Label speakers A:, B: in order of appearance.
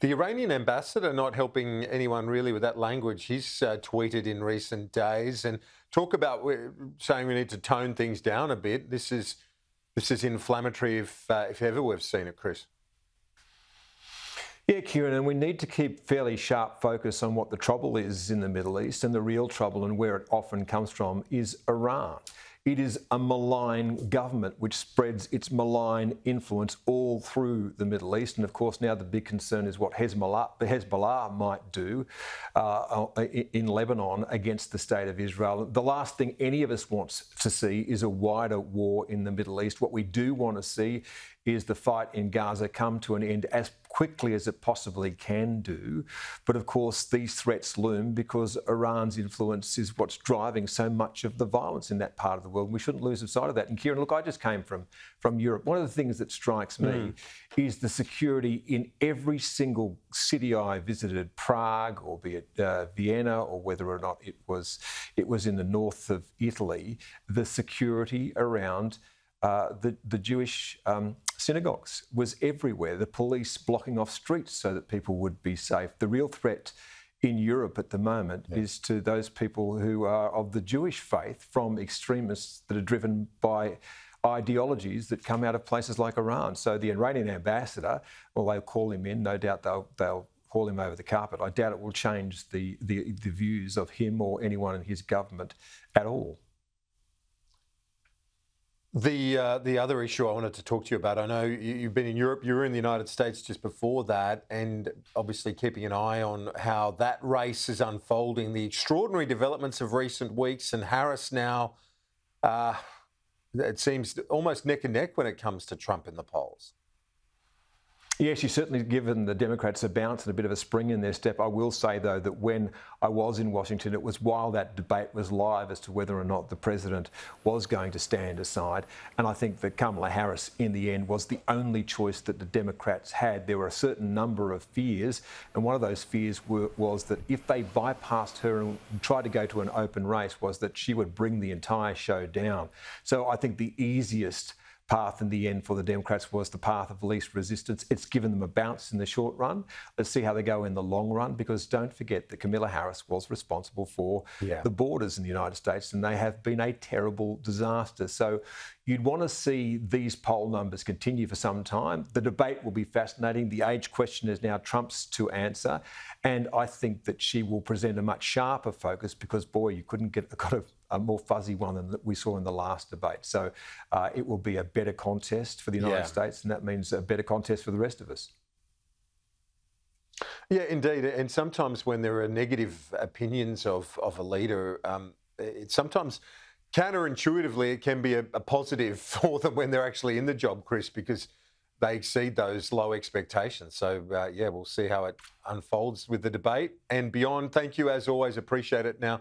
A: The Iranian ambassador not helping anyone really with that language. He's tweeted in recent days and talk about saying we need to tone things down a bit. This is inflammatory if ever we've seen it, Chris.
B: Yeah, Kieran, and we need to keep fairly sharp focus on what the trouble is in the Middle East, and the real trouble and where it often comes from is Iran. It is a malign government which spreads its malign influence all through the Middle East. And of course, now the big concern is what Hezbollah might do in Lebanon against the state of Israel. The last thing any of us wants to see is a wider war in the Middle East. What we do want to see is the fight in Gaza come to an end as quickly as it possibly can do. But of course, these threats loom because Iran's influence is what's driving so much of the violence in that part of the world. We shouldn't lose sight of that. And Kieran, look, I just came from Europe. One of the things that strikes me is the security in every single city I visited, Prague, or be it Vienna, or whether or not it was in the north of Italy, the security around the Jewish synagogues was everywhere. The police blocking off streets so that people would be safe. The real threat in Europe at the moment is to those people who are of the Jewish faith from extremists that are driven by ideologies that come out of places like Iran. So the Iranian ambassador, well, they'll call him in. No doubt they'll haul him over the carpet. I doubt it will change the views of him or anyone in his government at all.
A: The other issue I wanted to talk to you about, I know you've been in Europe, you were in the United States just before that, and obviously keeping an eye on how that race is unfolding, the extraordinary developments of recent weeks, and Harris now, it seems almost neck and neck when it comes to Trump in the polls.
B: Yes, she's certainly given the Democrats a bounce and a bit of a spring in their step. I will say, though, that when I was in Washington, it was while that debate was live as to whether or not the president was going to stand aside. And I think that Kamala Harris, in the end, was the only choice that the Democrats had. There were a certain number of fears, and one of those fears was that if they bypassed her and tried to go to an open race, was that she would bring the entire show down. So I think the easiest path in the end for the Democrats was the path of least resistance. It's given them a bounce in the short run. Let's see how they go in the long run, because don't forget that Kamala Harris was responsible for the borders in the United States, and they have been a terrible disaster. So you'd want to see these poll numbers continue for some time. The debate will be fascinating. The age question is now Trump's to answer, and I think that she will present a much sharper focus because, boy, you couldn't get a more fuzzy one than we saw in the last debate. So it will be a better contest for the United States, and that means a better contest for the rest of us.
A: Yeah, indeed. And sometimes when there are negative opinions of a leader, it's sometimes counterintuitively it can be a positive for them when they're actually in the job, Chris, because they exceed those low expectations. So, yeah, we'll see how it unfolds with the debate and beyond. Thank you, as always. Appreciate it. Now,